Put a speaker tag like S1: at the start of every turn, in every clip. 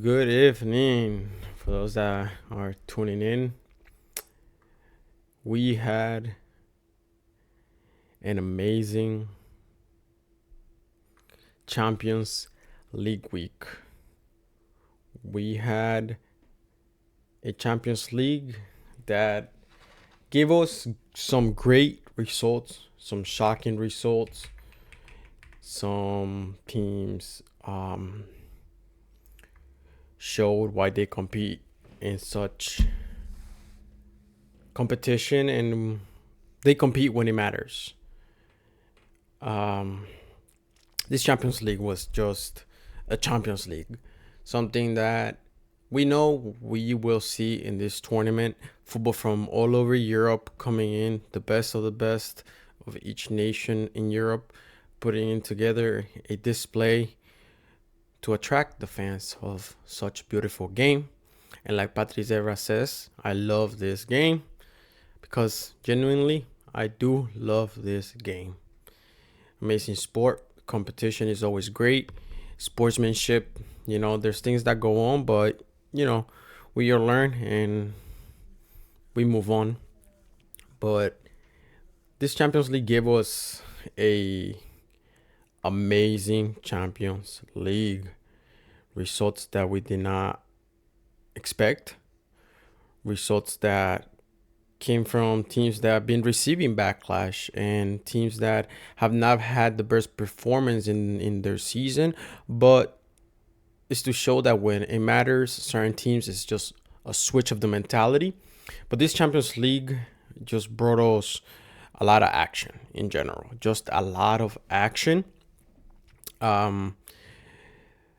S1: good evening for those that are tuning in. We had an amazing Champions League week. We had a Champions League that gave us some great results, some shocking results. Some teams showed why they compete in such competition, and they compete when it matters. This Champions League was just a Champions League, something that we know we will see in this tournament. Football from all over Europe coming in, the best of the best of each nation in Europe, putting in together a display to attract the fans of such beautiful game. And like Patrice Evra says, I love this game because genuinely I do love this game. Amazing sport. Competition is always great. Sportsmanship, there's things that go on, but we all learn and we move on. But this Champions League gave us a amazing Champions League results that we did not expect, results that came from teams that have been receiving backlash and teams that have not had the best performance in their season, but it's to show that when it matters, certain teams, it's just a switch of the mentality. But this Champions League just brought us a lot of action in general, just a lot of action.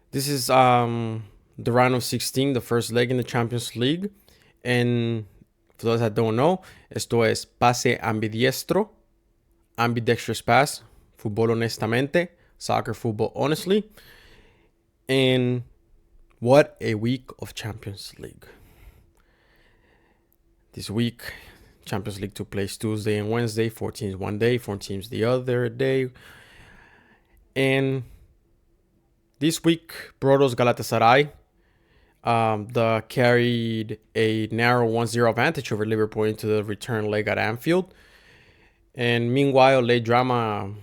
S1: This is the round of 16, the first leg in the Champions League. And for those that don't know, esto es pase ambidiestro, ambidextrous pass, fútbol honestamente, soccer football honestly. And what a week of Champions League. This week, Champions League took place Tuesday and Wednesday, 4 teams one day, 4 teams the other day. And this week brought us Galatasaray. The carried a narrow 1-0 advantage over Liverpool into the return leg at Anfield. And meanwhile, late drama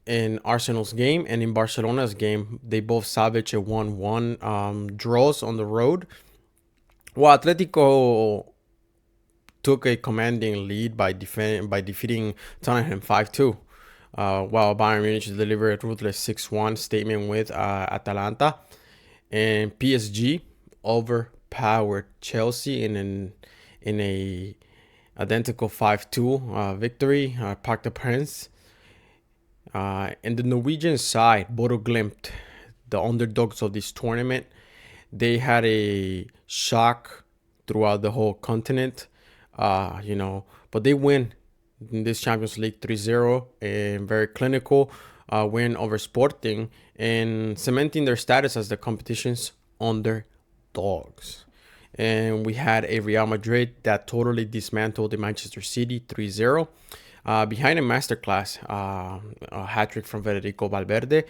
S1: in Arsenal's game and in Barcelona's game, they both salvaged a 1-1 draws on the road. While Atletico took a commanding lead by defeating Tottenham 5-2. While Bayern Munich delivered a ruthless 6-1 statement with Atalanta. And PSG overpowered Chelsea in a identical 5-2 victory, Parc des Princes. And the Norwegian side, Glimt, the underdogs of this tournament, they had a shock throughout the whole continent, but they win in this Champions League 3-0, and very clinical win over Sporting, and cementing their status as the competition's underdogs. And we had a Real Madrid that totally dismantled the Manchester City 3-0. Behind a masterclass, a hat-trick from Federico Valverde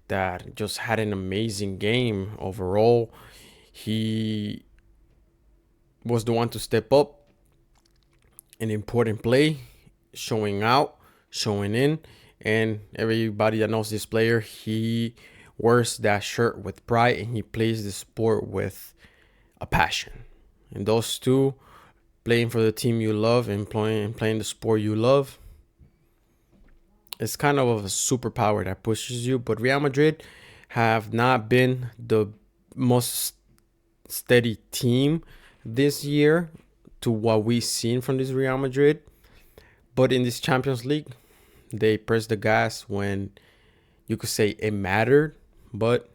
S1: that just had an amazing game overall. He was the one to step up an important play, showing out, showing in, and everybody that knows this player, he wears that shirt with pride and he plays the sport with a passion. And those two, playing for the team you love and playing the sport you love, it's kind of a superpower that pushes you. But Real Madrid have not been the most steady team this year to what we've seen from this Real Madrid. But in this Champions League, they pressed the gas when you could say it mattered. But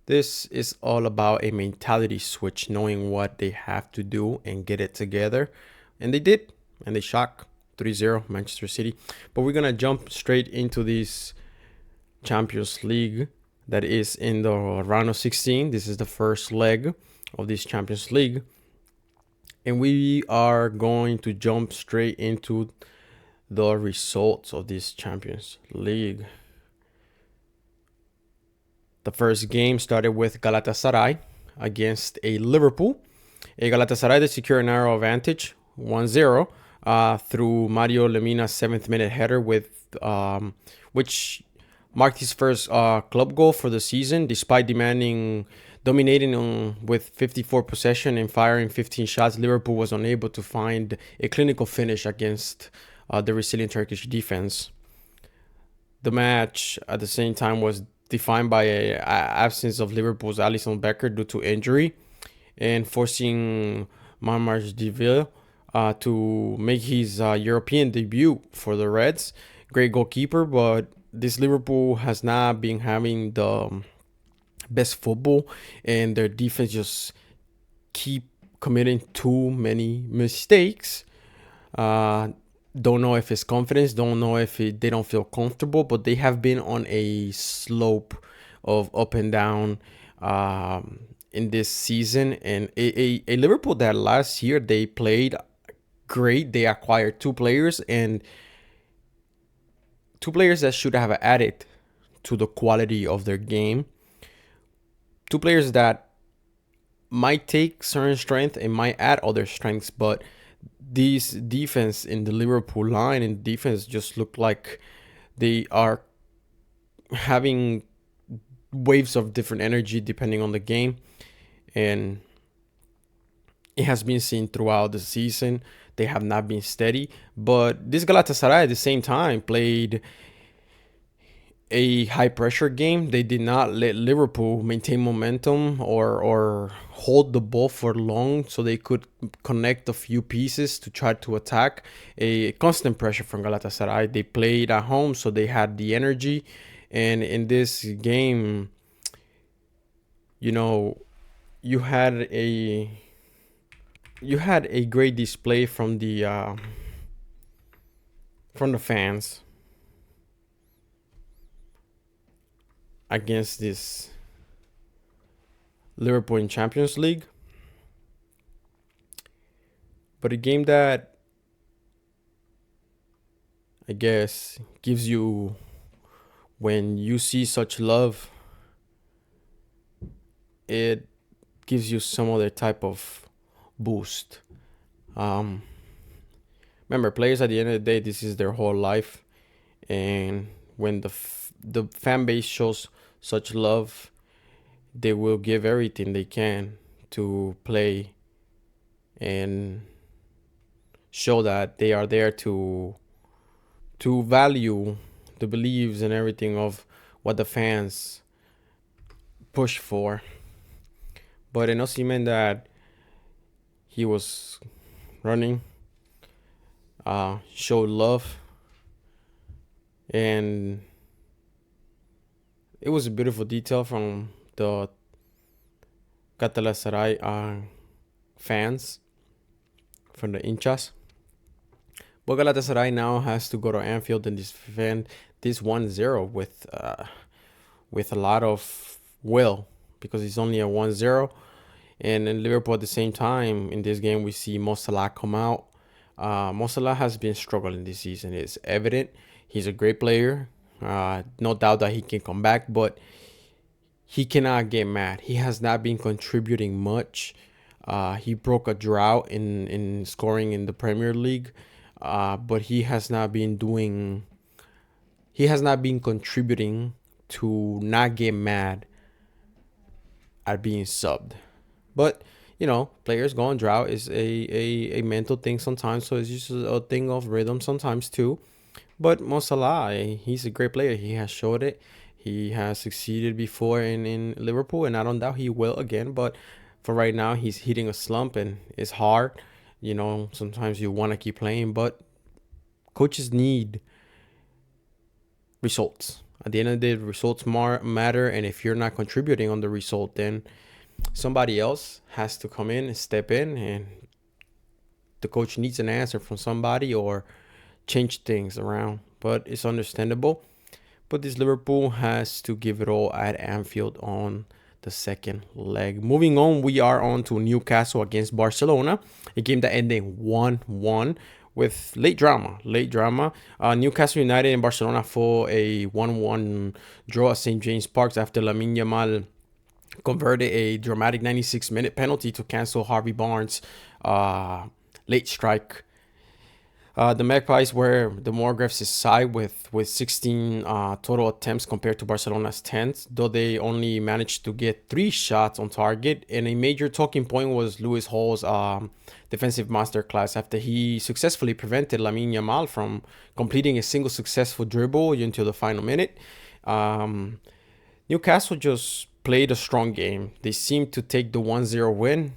S1: this is all about a mentality switch, knowing what they have to do and get it together. And they did. And they shocked 3-0 Manchester City. But we're going to jump straight into this Champions League that is in the round of 16. This is the first leg of this Champions League. And we are going to jump straight into the results of this Champions League. The first game started with Galatasaray against a Liverpool. A Galatasaray that secured a narrow advantage, 1-0, through Mario Lemina's 7th-minute header, which marked his first club goal for the season. Despite dominating with 54 possession and firing 15 shots, Liverpool was unable to find a clinical finish against the resilient Turkish defense. The match, at the same time, was defined by an absence of Liverpool's Alisson Becker due to injury, and forcing Marmarsdivil to make his European debut for the Reds. Great goalkeeper, but this Liverpool has not been having the best football, and their defense just keep committing too many mistakes. Don't know if it's confidence, don't know if they don't feel comfortable, but they have been on a slope of up and down in this season. And a Liverpool that last year they played great. They acquired two players that should have added to the quality of their game. Two players that might take certain strength and might add other strengths, but these defense in the Liverpool line and defense just look like they are having waves of different energy depending on the game, and it has been seen throughout the season. They have not been steady, but this Galatasaray at the same time played a high pressure game. They did not let Liverpool maintain momentum or hold the ball for long, so they could connect a few pieces to try to attack. A constant pressure from Galatasaray. They played at home, so they had the energy. And in this game, you had a great display from the fans against this Liverpool in Champions League. But a game that, I guess, gives you, when you see such love, it gives you some other type of boost. Remember, players at the end of the day, this is their whole life, and when the fan base shows such love, they will give everything they can to play and show that they are there to value the beliefs and everything of what the fans push for. But in Osimhen, that he was running, showed love, and it was a beautiful detail from the Galatasaray fans, from the hinchas. But Galatasaray now has to go to Anfield and defend this 1-0 with a lot of will, because it's only a 1-0. And in Liverpool at the same time, in this game, we see Mo Salah come out. Mo Salah has been struggling this season. It's evident. He's a great player. No doubt that he can come back, but he cannot get mad. He has not been contributing much. He broke a drought in scoring in the Premier League, but he has not been contributing to not get mad at being subbed. But players go on drought is a mental thing sometimes, so it's just a thing of rhythm sometimes too. But Mo Salah, he's a great player. He has showed it. He has succeeded before in Liverpool, and I don't doubt he will again. But for right now, he's hitting a slump, and it's hard. Sometimes you want to keep playing, but coaches need results. At the end of the day, results matter, and if you're not contributing on the result, then somebody else has to come in and step in, and the coach needs an answer from somebody or change things around. But it's understandable. But this Liverpool has to give it all at Anfield on the second leg. Moving on, we are on to Newcastle against Barcelona, a game that ended 1-1 with late drama. Newcastle United and Barcelona for a 1-1 draw at St. James Park after Lamine Yamal converted a dramatic 96-minute penalty to cancel Harvey Barnes' late strike. The Magpies were the more aggressive side with 16 total attempts compared to Barcelona's 10, though they only managed to get 3 shots on target. And a major talking point was Lewis Hall's defensive masterclass after he successfully prevented Lamine Yamal from completing a single successful dribble until the final minute. Newcastle just played a strong game. They seemed to take the 1-0 win,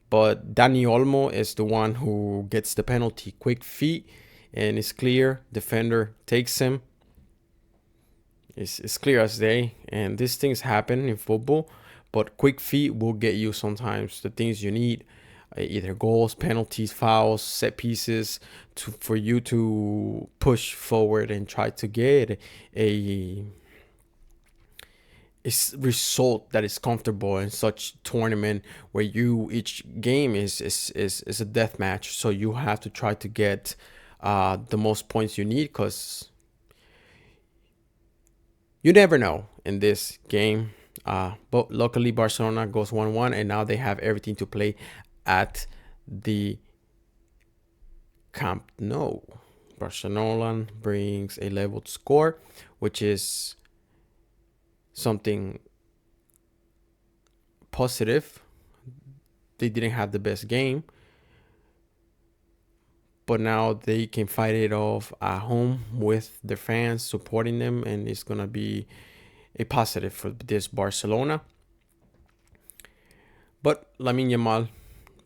S1: but Dani Olmo is the one who gets the penalty. Quick feet, and it's clear. Defender takes him. It's clear as day. And these things happen in football, but quick feet will get you sometimes the things you need. Either goals, penalties, fouls, set pieces, for you to push forward and try to get a result that is comfortable in such tournament where each game is a death match. So you have to try to get the most points you need, because you never know in this game. But luckily Barcelona goes 1-1, and now they have everything to play at the Camp Nou. Barcelona brings a leveled score, which is something positive. They didn't have the best game, but now they can fight it off at home with their fans supporting them, and it's gonna be a positive for this Barcelona. But Lamine Yamal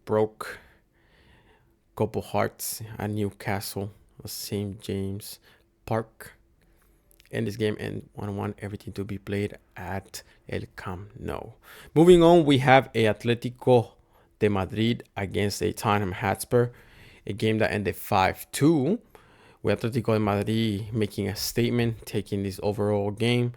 S1: broke a couple hearts at Newcastle, St. James Park. And this game ended 1-1, everything to be played at El Camp Nou. Moving on, we have a Atletico de Madrid against a Tottenham Hotspur, a game that ended 5-2, with Atletico de Madrid making a statement, taking this overall game.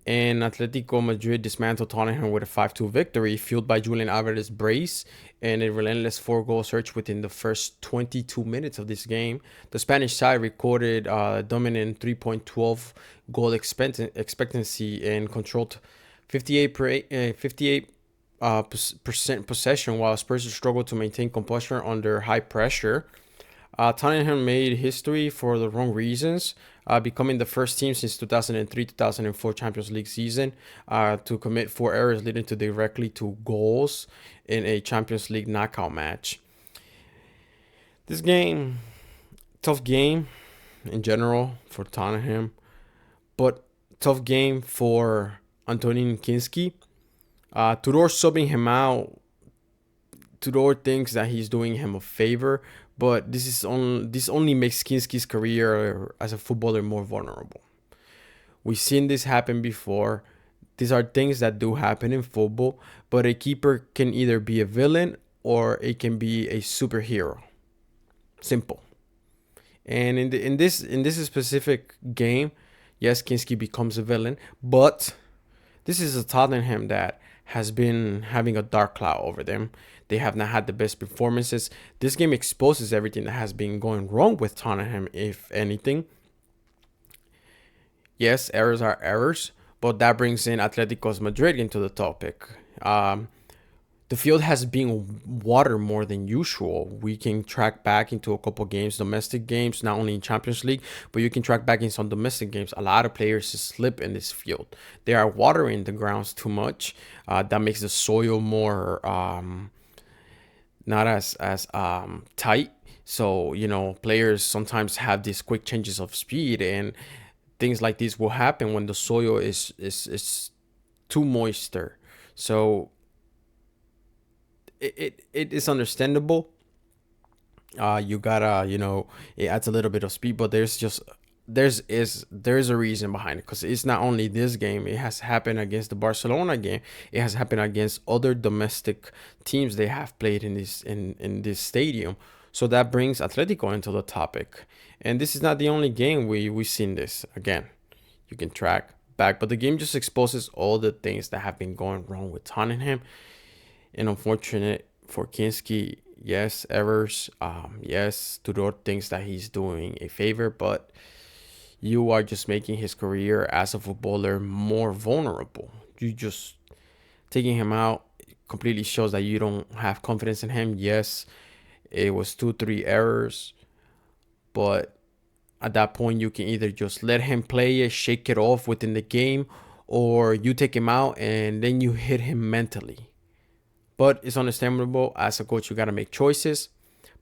S1: And Atletico Madrid dismantled Tottenham with a 5-2 victory, fueled by Julian Alvarez's brace and a relentless 4-goal search within the first 22 minutes of this game. The Spanish side recorded dominant 3.12 goal expectancy and controlled 58% possession, while Spurs struggled to maintain composure under high pressure. Tottenham made history for the wrong reasons, becoming the first team since 2003-2004 Champions League season to commit 4 errors leading directly to goals in a Champions League knockout match. This game, tough game in general for Tottenham, but tough game for Antonin Kinsky. Tudor subbing him out. Tudor thinks that he's doing him a favor, but this only makes Kinsky's career as a footballer more vulnerable. We've seen this happen before. These are things that do happen in football, but a keeper can either be a villain or it can be a superhero. Simple. And in this specific game, yes, Kinsky becomes a villain, but this is a Tottenham that has been having a dark cloud over them. They have not had the best performances. This game exposes everything that has been going wrong with Tottenham, if anything. Yes, errors are errors, but that brings in Atletico Madrid into the topic. The field has been water more than usual. We can track back into a couple games, domestic games, not only in Champions League, but you can track back in some domestic games. A lot of players slip in this field. They are watering the grounds too much. That makes the soil more not as tight. So, players sometimes have these quick changes of speed, and things like this will happen when the soil is too moisture. So it is understandable. You gotta, it adds a little bit of speed, but there's a reason behind it, because it's not only this game. It has happened against the Barcelona game. It has happened against other domestic teams they have played in this stadium. So that brings Atletico into the topic. And this is not the only game we've seen this. Again, you can track back, but the game just exposes all the things that have been going wrong with Tottenham. And unfortunate for Kinsky, yes, errors. Yes, Tudor thinks that he's doing a favor, but you are just making his career as a footballer more vulnerable. You just Taking him out completely shows that you don't have confidence in him. Yes, it was 2-3 errors, but at that point you can either just let him play it, shake it off within the game, or you take him out and then you hit him mentally. But it's understandable. As a coach, you got to make choices.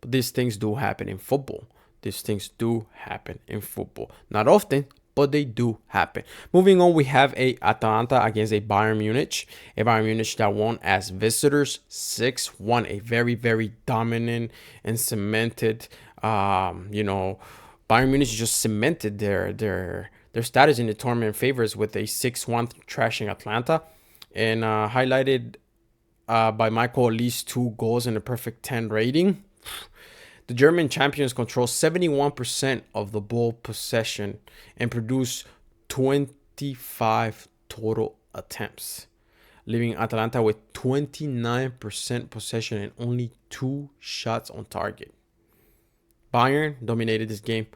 S1: But these things do happen in football. These things do happen in football. Not often, but they do happen. Moving on, we have a Atalanta against a Bayern Munich. A Bayern Munich that won as visitors 6-1. A very, very dominant and cemented, Bayern Munich just cemented their status in the tournament favors with a 6-1 trashing Atlanta. And highlighted by Michael Oli's 2 goals and a perfect 10 rating. The German champions control 71% of the ball possession and produce 25 total attempts, leaving Atalanta with 29% possession and only 2 shots on target. Bayern dominated this game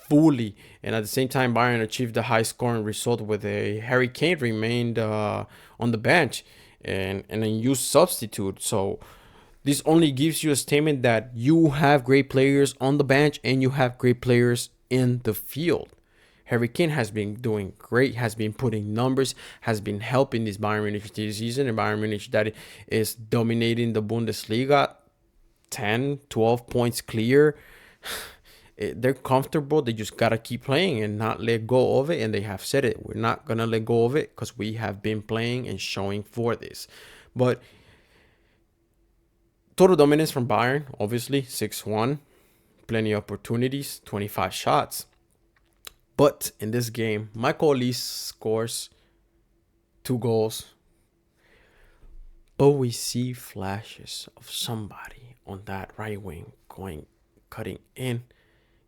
S1: fully, and at the same time, Bayern achieved the high scoring result with a Harry Kane remained on the bench and a used substitute. So this only gives you a statement that you have great players on the bench and you have great players in the field. Harry Kane has been doing great, has been putting numbers, has been helping this Bayern Munich this season. And Bayern Munich that is dominating the Bundesliga, 10, 12 points clear. They're comfortable. They just got to keep playing and not let go of it. And they have said it. We're not going to let go of it because we have been playing and showing for this. But total dominance from Bayern, obviously, 6-1. Plenty of opportunities, 25 shots. But in this game, Michael Olise scores 2 goals. But we see flashes of somebody on that right wing cutting in,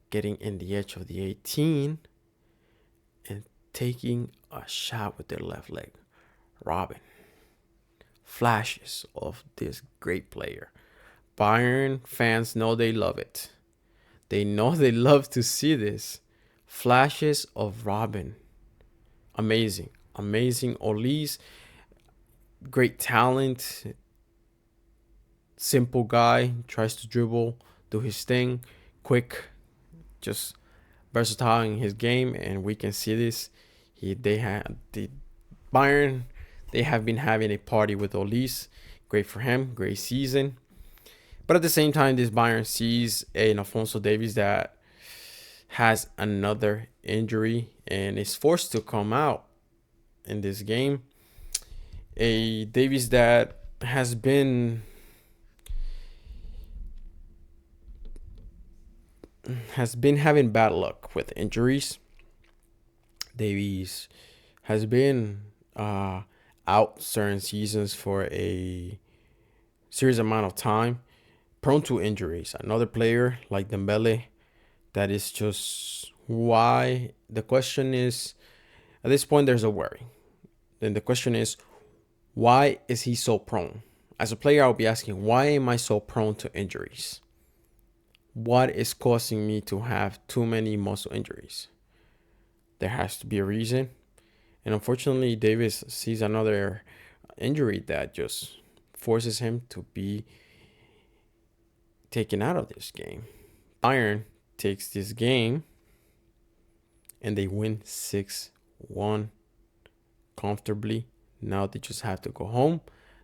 S1: getting in the edge of the 18, and taking a shot with their left leg. Robin. Flashes of this great player. Bayern fans know they love it. They know they love to see this. Flashes of Robin. Amazing. Amazing. Olise, great talent. Simple guy. Tries to dribble, do his thing. Quick. Just versatile in his game. And we can see this. Bayern, they have been having a party with Olise. Great for him. Great season. But at the same time, this Bayern sees an Alphonso Davies that has another injury and is forced to come out in this game. A Davies that has been having bad luck with injuries. Davies has been out certain seasons for a serious amount of time, prone to injuries. Another player like Dembele, that is just why. The question is, at this point, there's a worry. Then the question is, why is he so prone? As a player, I'll be asking, why am I so prone to injuries? What is causing me to have too many muscle injuries? There has to be a reason. And unfortunately, Davis sees another injury that just forces him to be taken out of this game. Bayern takes this game and they win 6-1 comfortably. Now they just have to go home,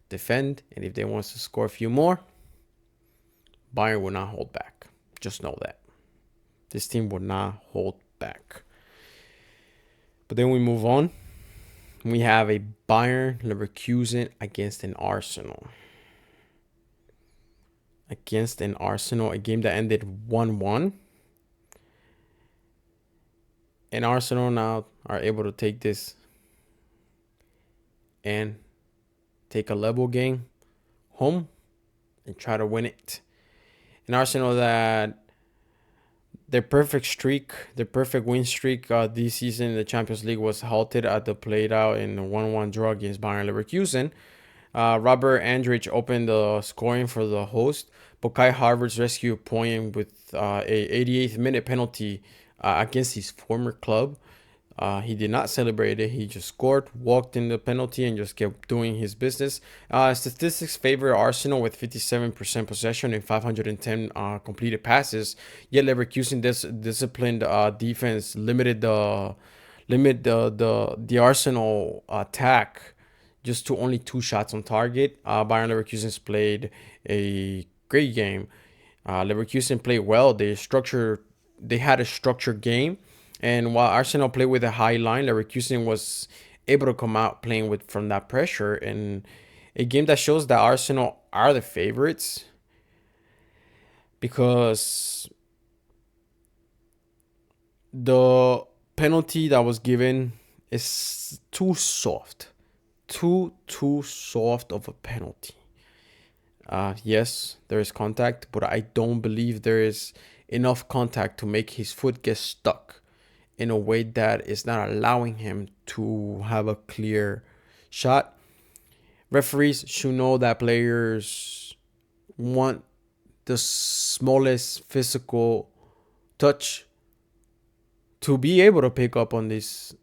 S1: defend, and if they want to score a few more, Bayern will not hold back. Just know that. This team will not hold back. But then we move on. We have a Bayern Leverkusen against an Arsenal. A game that ended 1-1. And Arsenal now are able to take this and take a level game home and try to win it. And Arsenal that their perfect win streak this season in the Champions League was halted at the played out in a 1-1 draw against Bayern Leverkusen. Robert Andrich opened the scoring for the host, but Kai Havertz rescued a point with a 88th minute penalty against his former club. He did not celebrate it. He just scored, walked in the penalty, and just kept doing his business. Statistics favor Arsenal with 57% possession and 510 completed passes. Yet Leverkusen disciplined defense limited the Arsenal attack just to only 2 shots on target. Bayern Leverkusen's played a great game. Leverkusen played well. They had a structured game, and while Arsenal played with a high line, Leverkusen was able to come out playing with from that pressure, and a game that shows that Arsenal are the favorites because the penalty that was given is too soft, too soft of a penalty. Yes, there is contact, but I don't believe there is enough contact to make his foot get stuck in a way that is not allowing him to have a clear shot. Referees should know that players want the smallest physical touch to be able to pick up on these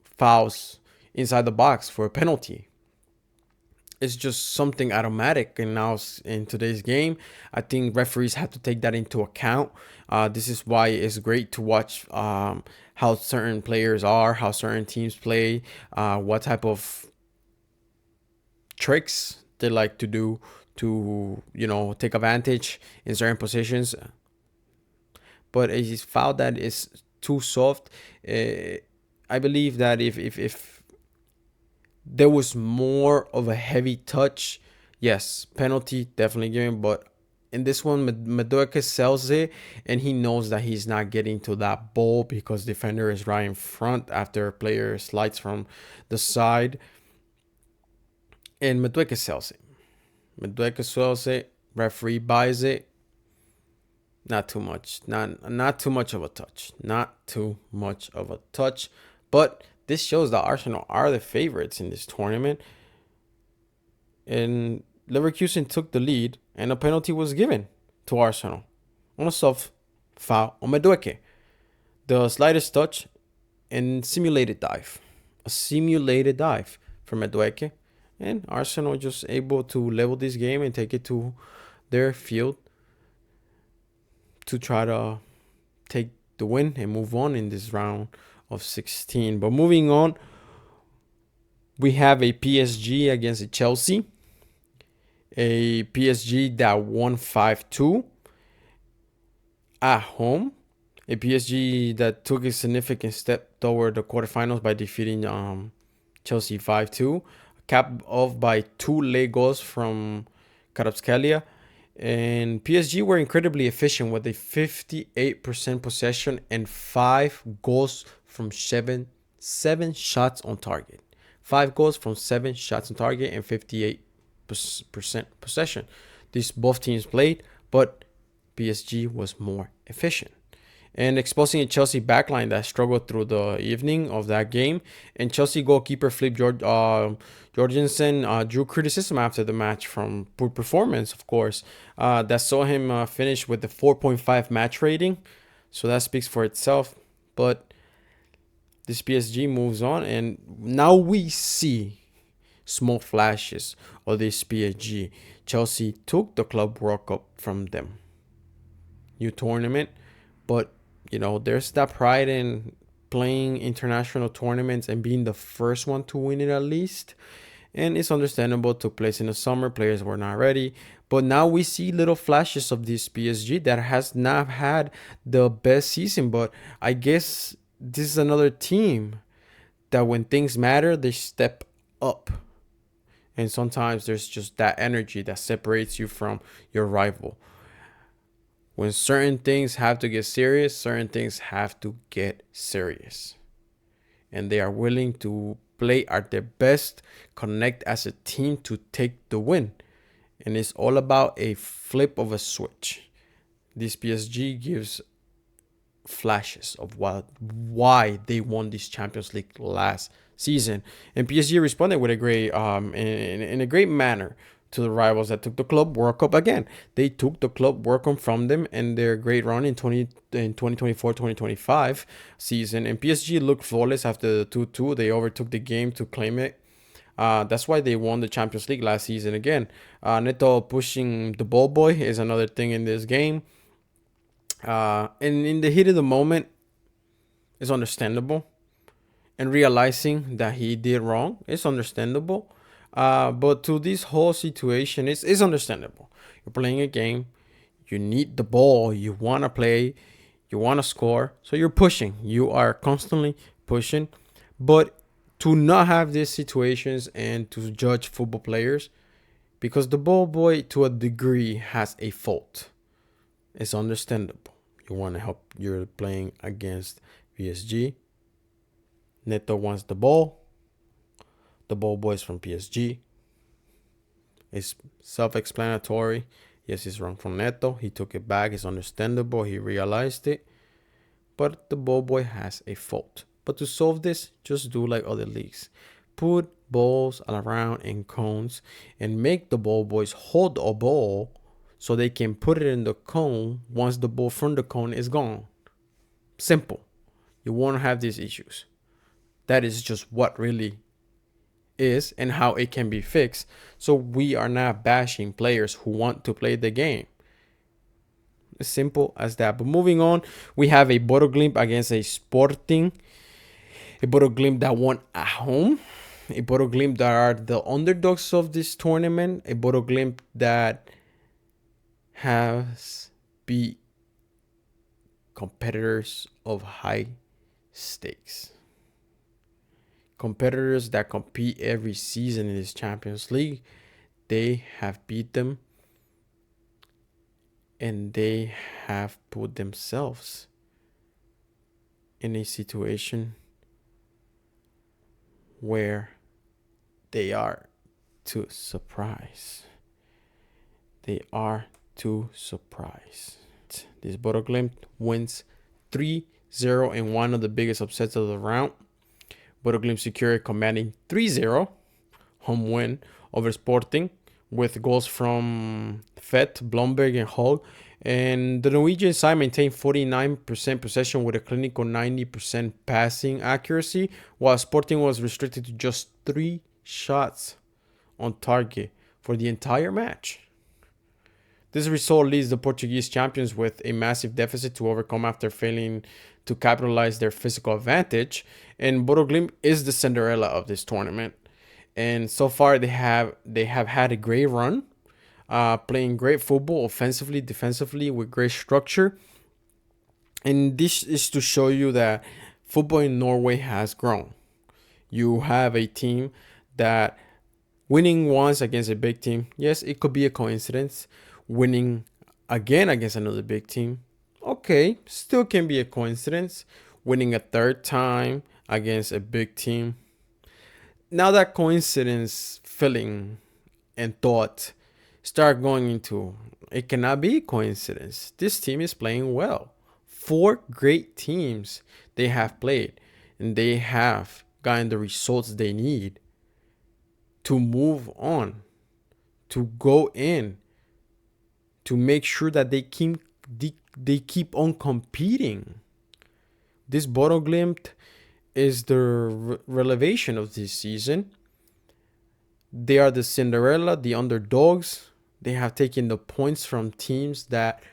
S1: fouls inside the box for a penalty. It's just something automatic, and now in today's game, I think referees have to take that into account. This is why it's great to watch how certain players are, how certain teams play, what type of tricks they like to do to take advantage in certain positions. But a foul that is too soft, I believe that if there was more of a heavy touch, yes, penalty definitely given. But in this one, Madueke sells it, and he knows that he's not getting to that ball because defender is right in front after a player slides from the side, and Madueke sells it. Madueke sells it. Referee buys it. Not too much. Not too much of a touch. Not too much of a touch. But this shows that Arsenal are the favorites in this tournament. And Leverkusen took the lead, and a penalty was given to Arsenal on a soft foul on Madueke. The slightest touch and simulated dive. A simulated dive from Madueke. And Arsenal just able to level this game and take it to their field to try to take the win and move on in this round of 16. But moving on, we have a PSG against a Chelsea. A PSG that won 5-2 at home. A PSG that took a significant step toward the quarterfinals by defeating Chelsea 5-2. Capped off by 2 late goals from Kvaratskhelia. And PSG were incredibly efficient with a 58% possession and 5 goals from 7 shots on target. 5 goals from 7 shots on target and 58% possession. These both teams played, but PSG was more efficient. And exposing a Chelsea backline that struggled through the evening of that game. And Chelsea goalkeeper Philippe Jorgensen drew criticism after the match from poor performance, of course, that saw him finish with a 4.5 match rating. So that speaks for itself. But this PSG moves on, and now we see small flashes of this PSG. Chelsea took the Club World Cup from them. New tournament, but there's that pride in playing international tournaments and being the first one to win it at least. And it's understandable, it took place in the summer. Players were not ready. But now we see little flashes of this PSG that has not had the best season. But I guess this is another team that when things matter, they step up. And sometimes there's just that energy that separates you from your rival. When certain things have to get serious, certain things have to get serious. And they are willing to play at their best, connect as a team to take the win. And it's all about a flip of a switch. This PSG gives flashes of why they won this Champions League last season. And PSG responded with a great in a great manner to the rivals that took the Club World Cup again. They took the Club World Cup from them in their great run in 2024-2025 season. And PSG looked flawless after the 2-2. They overtook the game to claim it. That's why they won the Champions League last season again. Neto pushing the ball boy is another thing in this game. And in the heat of the moment, it's understandable. And realizing that he did wrong, it's understandable. But to this whole situation, it's understandable. You're playing a game. You need the ball. You want to play. You want to score. So you're pushing. You are constantly pushing. But to not have these situations and to judge football players, because the ball boy to a degree has a fault. It's understandable. You want to help. You're playing against PSG. Neto wants the ball. The ball boy is from PSG. It's self-explanatory. Yes, it's wrong from Neto. He took it back. It's understandable. He realized it. But the ball boy has a fault. But to solve this, just do like other leagues. Put balls around in cones and make the ball boys hold a ball so they can put it in the cone once the ball from the cone is gone. Simple. You won't have these issues. That is just what really is and how it can be fixed. So we are not bashing players who want to play the game. As simple as that. But moving on, we have a Bodo Glimt against a Sporting. A Bodo Glimt that won at home. A Bodo Glimt that are the underdogs of this tournament. A Bodo Glimt that has beat competitors of high stakes. Competitors that compete every season in this Champions League. They have beat them. And they have put themselves in a situation where they are to surprise. They are to surprise. This Bodo Glimt wins 3-0 in one of the biggest upsets of the round. Bodo Glimt secured a commanding 3-0 home win over Sporting with goals from Fett, Blomberg, and Hull. And the Norwegian side maintained 49% possession with a clinical 90% passing accuracy, while Sporting was restricted to just 3 shots on target for the entire match. This result leaves the Portuguese champions with a massive deficit to overcome after failing to capitalize their physical advantage. And Bodo Glimt is the Cinderella of this tournament. And so far they have had a great run, playing great football offensively, defensively with great structure. And this is to show you that football in Norway has grown. You have a team that winning once against a big team, yes, it could be a coincidence. Winning again against another big team, okay, still can be a coincidence. Winning a third time against a big team, now that coincidence feeling and thought start going into, it cannot be a coincidence. This team is playing well. 4 great teams they have played, and they have gotten the results they need to move on, to go in, to make sure that they keep on competing. This Bodo Glimt is the revelation of this season. They are the Cinderella, the underdogs. They have taken the points from teams that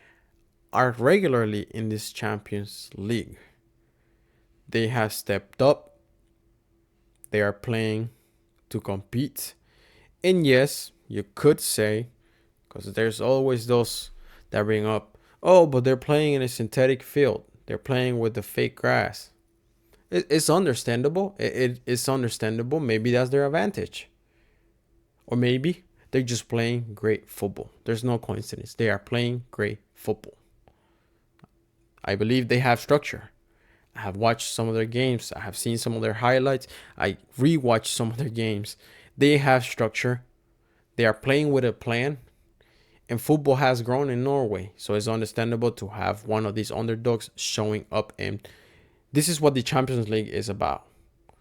S1: are regularly in this Champions League. They have stepped up. They are playing to compete. And yes, you could say, because there's always those that bring up, oh, but they're playing in a synthetic field. They're playing with the fake grass. It's understandable. It's understandable. Maybe that's their advantage. Or maybe they're just playing great football. There's no coincidence. They are playing great football. I believe they have structure. I have watched some of their games. I have seen some of their highlights. I rewatched some of their games. They have structure. They are playing with a plan. And football has grown in Norway. So it's understandable to have one of these underdogs showing up. And this is what the Champions League is about.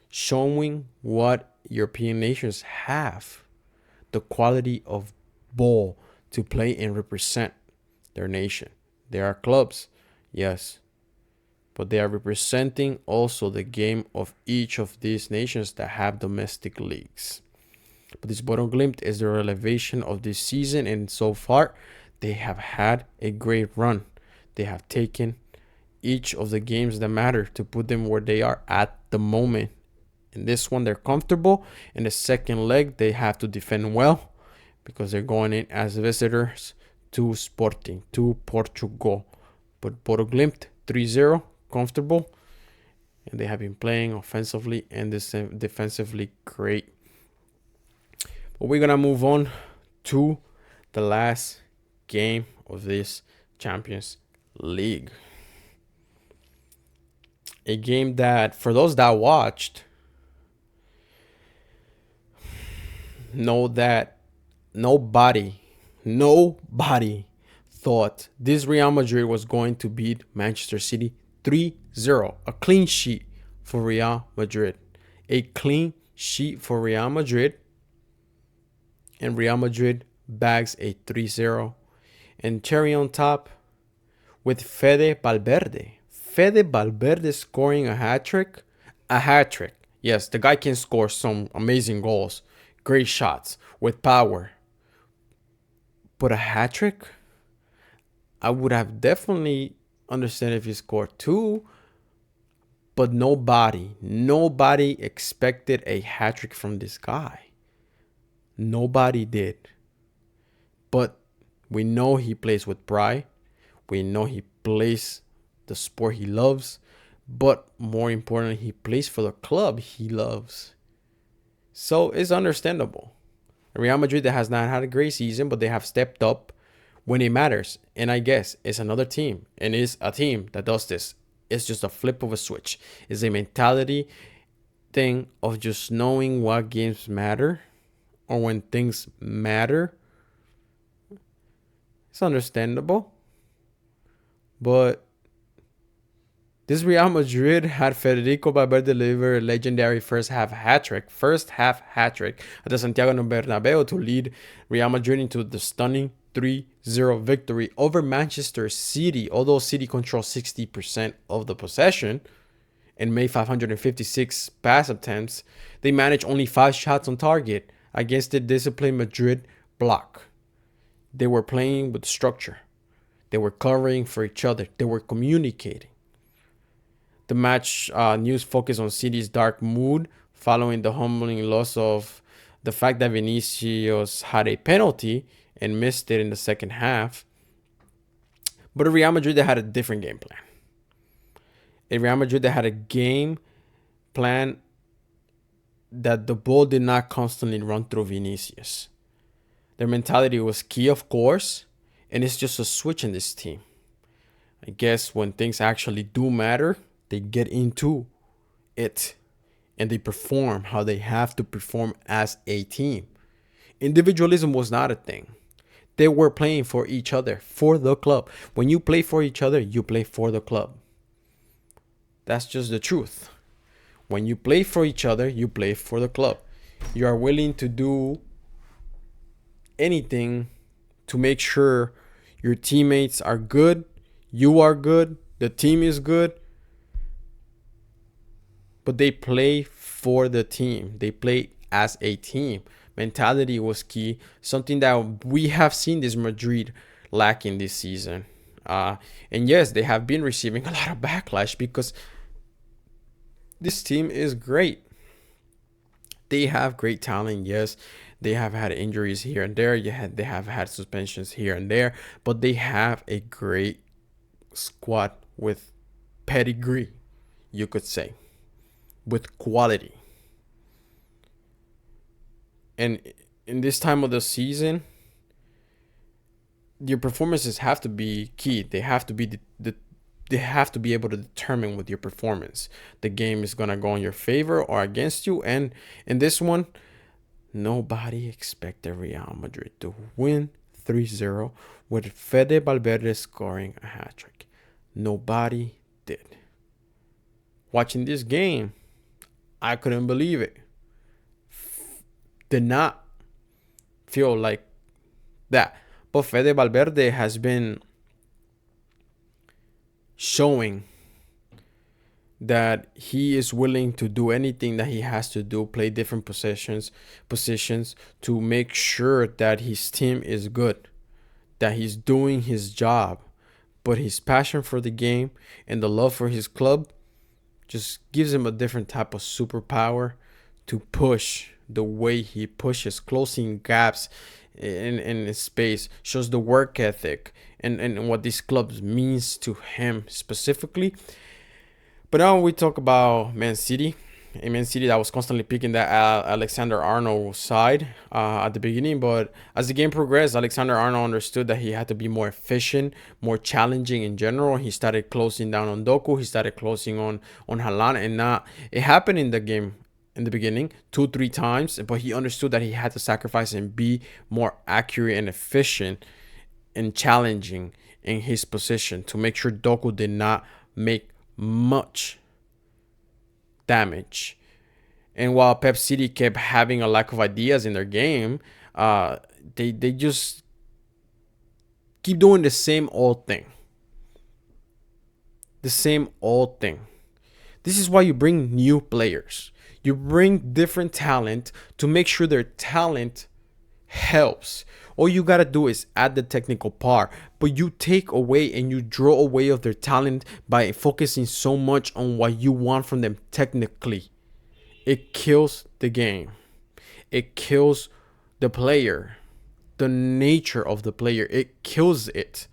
S1: Showing what European nations have. The quality of ball to play and represent their nation. They are clubs, yes, but they are representing also the game of each of these nations that have domestic leagues. But this bottom Glimt is the elevation of this season, and so far they have had a great run. They have taken each of the games that matter to put them where they are at the moment. In this one, they're comfortable. In the second leg, they have to defend well because they're going in as visitors to Sporting, to Portugal. But Bodo Glimt, 3-0, comfortable. And they have been playing offensively and defensively great. But we're going to move on to the last game of this Champions League. A game that, for those that watched, know that nobody thought this Real Madrid was going to beat Manchester City 3-0. A clean sheet for Real Madrid. A clean sheet for Real Madrid. And Real Madrid bags a 3-0. And cherry on top with Fede Valverde. Fede Valverde scoring a hat-trick. A hat-trick. Yes, the guy can score some amazing goals. Great shots with power. But a hat-trick? I would have definitely understood if he scored two. But nobody expected a hat-trick from this guy. Nobody did. But we know he plays with pride. We know he plays the sport he loves. But more importantly, he plays for the club he loves. So it's understandable. Real Madrid that has not had a great season, but they have stepped up when it matters. And I guess it's another team. And it's a team that does this. It's just a flip of a switch. It's a mentality thing of just knowing what games matter or when things matter. It's understandable. But this Real Madrid had Federico Valverde deliver a legendary first half hat-trick at the Santiago Bernabéu to lead Real Madrid into the stunning 3-0 victory over Manchester City. Although City controls 60% of the possession and made 556 pass attempts, they managed only 5 shots on target against the disciplined Madrid block. They were playing with structure. They were covering for each other. They were communicating. The match news focused on City's dark mood following the humbling loss of the fact that Vinicius had a penalty and missed it in the second half. But a Real Madrid that had a different game plan. A Real Madrid that had a game plan that the ball did not constantly run through Vinicius. Their mentality was key, of course, and it's just a switch in this team. I guess when things actually do matter, they get into it and they perform how they have to perform as a team. Individualism was not a thing. They were playing for each other, for the club. When you play for each other, you play for the club. That's just the truth. When you play for each other, you play for the club. You are willing to do anything to make sure your teammates are good, you are good, the team is good. But they play for the team. They play as a team. Mentality was key. Something that we have seen this Madrid lacking this season. And yes, they have been receiving a lot of backlash because this team is great. They have great talent, yes. They have had injuries here and there. They have had suspensions here and there. But they have a great squad with pedigree, you could say. With quality. And in this time of the season, your performances have to be key. They have to be they have to be able to determine with your performance. The game is gonna go in your favor or against you. And in this one, nobody expected Real Madrid to win 3-0 with Fede Valverde scoring a hat-trick. Nobody did. Watching this game, I couldn't believe it. Did not feel like that. But Fede Valverde has been showing that he is willing to do anything that he has to do, play different positions to make sure that his team is good, that he's doing his job. But his passion for the game and the love for his club just gives him a different type of superpower to push the way he pushes, closing gaps in his space, shows the work ethic and what this club means to him specifically. But now we talk about Man City. A Man City that was constantly picking that Alexander-Arnold side at the beginning. But as the game progressed, Alexander-Arnold understood that he had to be more efficient, more challenging in general. He started closing down on Doku. He started closing on Haaland. And it happened in the game in the beginning 2-3 times. But he understood that he had to sacrifice and be more accurate and efficient and challenging in his position to make sure Doku did not make much damage. And while Pep City kept having a lack of ideas in their game, they just keep doing the same old thing. The same old thing. This is why you bring new players. You bring different talent to make sure their talent helps. All you gotta do is add the technical part, but you take away and you draw away of their talent by focusing so much on what you want from them technically. It kills the game. It kills the player, the nature of the player. It kills it.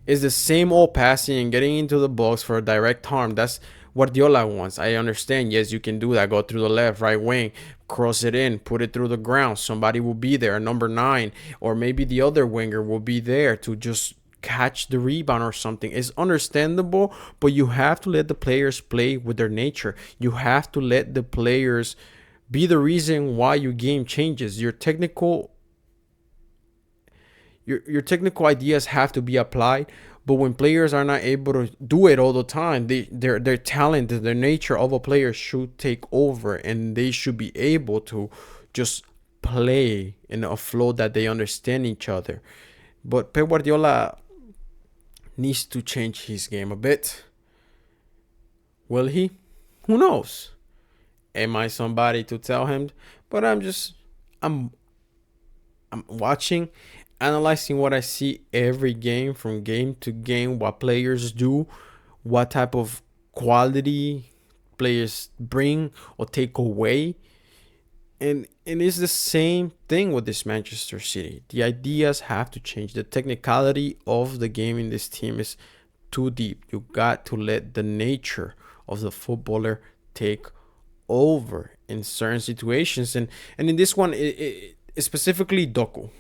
S1: It's the same old passing and getting into the box for a direct harm. That's what Guardiola wants. I understand. Yes, you can do that. Go through the left, right wing, cross it in, put it through the ground. Somebody will be there, number 9, or maybe the other winger will be there to just catch the rebound or something. It's understandable, but you have to let the players play with their nature. You have to let the players be the reason why your game changes. Your technical ideas have to be applied. But when players are not able to do it all the time, their talent, their nature of a player should take over, and they should be able to just play in a flow that they understand each other. But Pep Guardiola needs to change his game a bit. Will he? Who knows? Am I somebody to tell him? But I'm watching, analyzing what I see every game, from game to game, what players do, what type of quality players bring or take away. And it's the same thing with this Manchester City. The ideas have to change. The technicality of the game in this team is too deep. You got to let the nature of the footballer take over in certain situations. And in this one, it specifically Doku.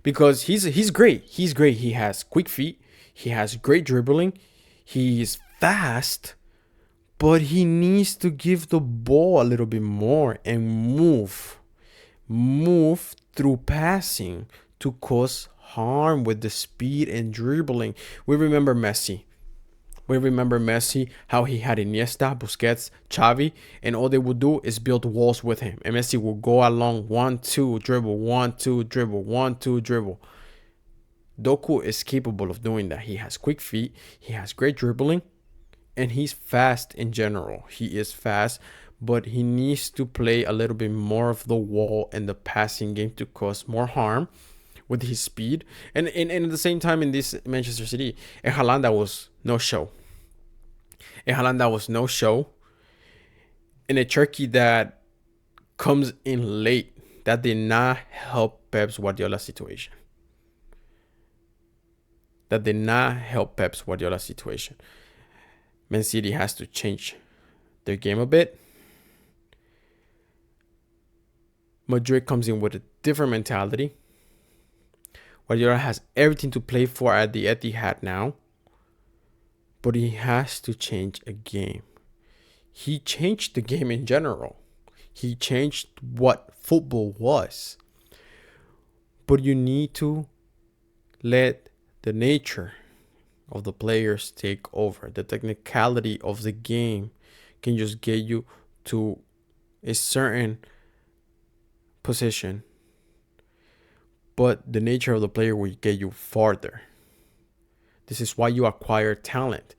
S1: Because he's great. He's great. He has quick feet. He has great dribbling. He's fast. But he needs to give the ball a little bit more and move. Move through passing to cause harm with the speed and dribbling. We remember Messi. How he had Iniesta, Busquets, Xavi, and all they would do is build walls with him. And Messi will go along 1-2 dribble, 1-2 dribble, 1-2 dribble. Doku is capable of doing that. He has quick feet, he has great dribbling, and he's fast in general. He is fast, but he needs to play a little bit more of the wall and the passing game to cause more harm with his speed. And at the same time, in this Manchester City, Haaland was no show. In a Turkey that comes in late, that did not help Pep Guardiola's situation. Man City has to change their game a bit. Madrid comes in with a different mentality. Guardiola has everything to play for at the Etihad now, but he has to change a game. He changed the game in general. He changed what football was. But you need to let the nature of the players take over. The technicality of the game can just get you to a certain position. but the nature of the player will get you farther. This is why you acquire talent.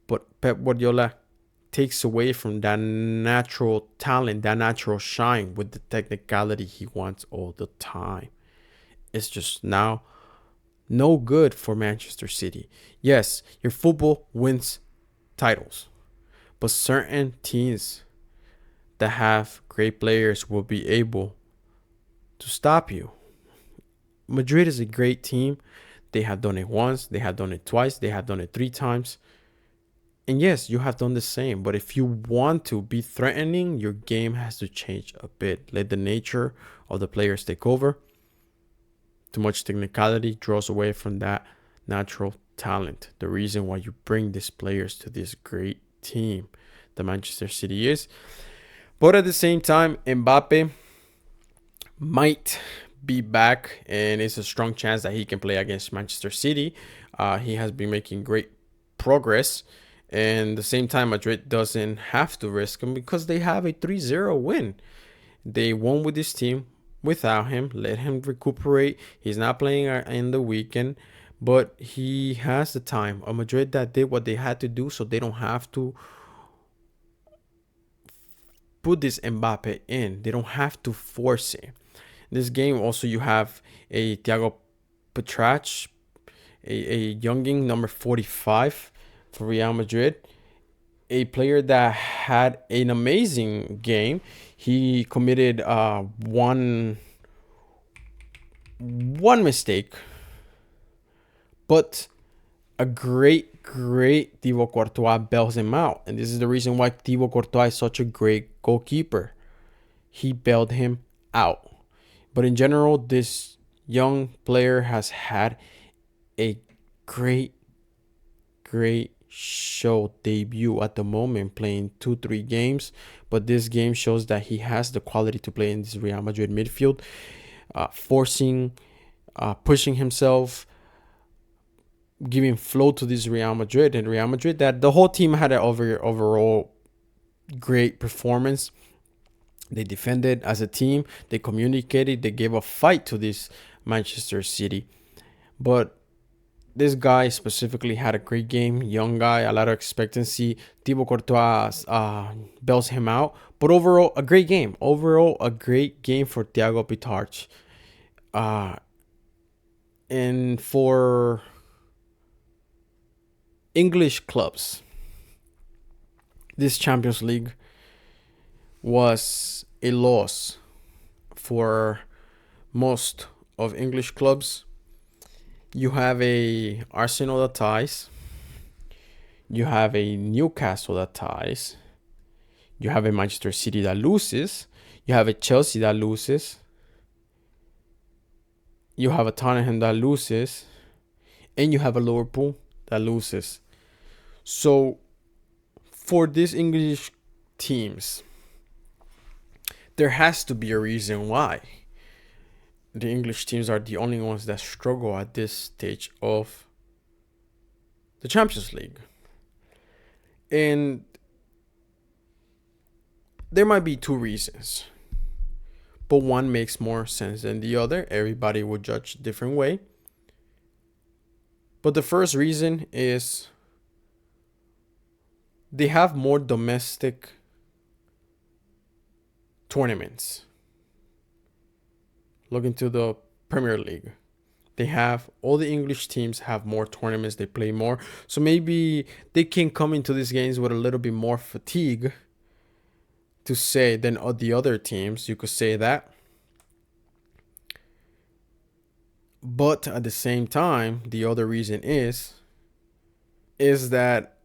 S1: But Pep Guardiola takes away from that natural talent, that natural shine with the technicality he wants all the time. It's just now no good for Manchester City. Yes, your football wins titles, but certain teams that have great players will be able to stop you. Madrid is a great team. They have done it once, they have done it twice, they have done it 3 times. And yes, you have done the same. But if you want to be threatening, your game has to change a bit. Let the nature of the players take over. Too much technicality draws away from that natural talent. The reason why you bring these players to this great team that Manchester City is. But at the same time, Mbappe might be back, and it's a strong chance that he can play against Manchester City. He has been making great progress. And at the same time, Madrid doesn't have to risk him because they have a 3-0 win. They won with this team without him. Let him recuperate. He's not playing in the weekend, but he has the time. A Madrid that did what they had to do, so they don't have to put this Mbappe in. They don't have to force it. In this game, also, you have a Thiago Petrach, a younging, number 45 for Real Madrid. A player that had an amazing game. He committed one mistake, but a great Thibaut Courtois bails him out. And this is the reason why Thibaut Courtois is such a great goalkeeper. He bailed him out. But in general, this young player has had a great show debut at the moment, playing 2-3 games. But this game shows that he has the quality to play in this Real Madrid midfield, forcing, pushing himself, giving flow to this Real Madrid. And Real Madrid, that the whole team had an overall great performance. They defended as a team. They communicated. They gave a fight to this Manchester City. But this guy specifically had a great game. Young guy, a lot of expectancy. Thibaut Courtois bails him out. But overall, a great game. Overall, a great game for Thiago Petrach. And for English clubs, this Champions League was a loss for most of English clubs. You have a Arsenal that ties. You have a Newcastle that ties. You have a Manchester City that loses. You have a Chelsea that loses. You have a Tottenham that loses. And you have a Liverpool that loses. So, for these English teams, there has to be a reason why the English teams are the only ones that struggle at this stage of the Champions League. And there might be 2 reasons, but one makes more sense than the other. Everybody will judge a different way. But the first reason is they have more domestic tournaments. Look into the Premier League. They have, all the English teams have more tournaments. They play more. So maybe they can come into these games with a little bit more fatigue to say than the other teams. You could say that. But at the same time, the other reason is that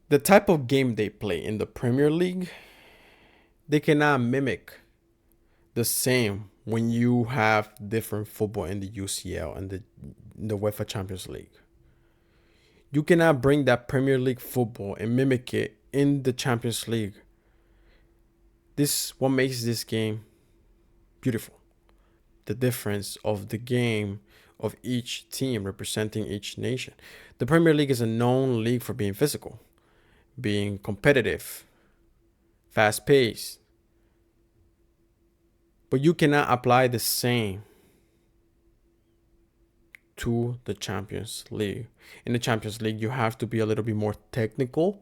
S1: the type of game they play in the Premier League, they cannot mimic the same when you have different football in the UCL and the UEFA Champions League. You cannot bring that Premier League football and mimic it in the Champions League. This what makes this game beautiful. The difference of the game of each team representing each nation. The Premier League is a known league for being physical, being competitive, fast-paced. But you cannot apply the same to the Champions League. In the Champions League, you have to be a little bit more technical,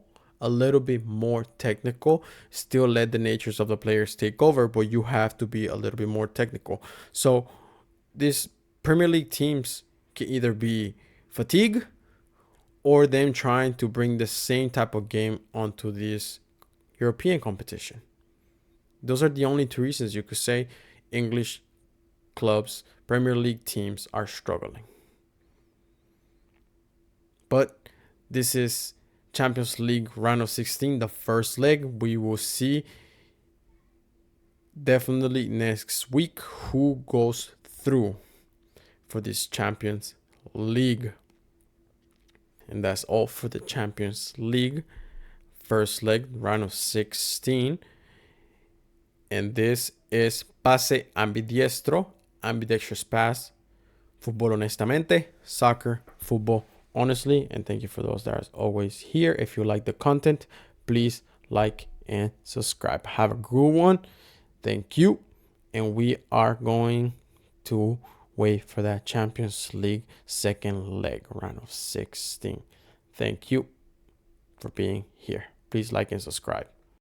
S1: still let the natures of the players take over, but you have to be a little bit more technical. So these Premier League teams can either be fatigue or them trying to bring the same type of game onto this European competition. Those are the only two reasons you could say English clubs, Premier League teams are struggling. But this is Champions League round of 16, the first leg. We will see definitely next week who goes through for this Champions League. And that's all for the Champions League first leg, round of 16. And this is Pase Ambidiestro, ambidextrous pass, Fútbol honestamente, soccer, football honestly. And thank you for those that are always here. If you like the content, please like and subscribe. Have a good one. Thank you. And we are going to wait for that Champions League second leg, round of 16. Thank you for being here. Please like and subscribe.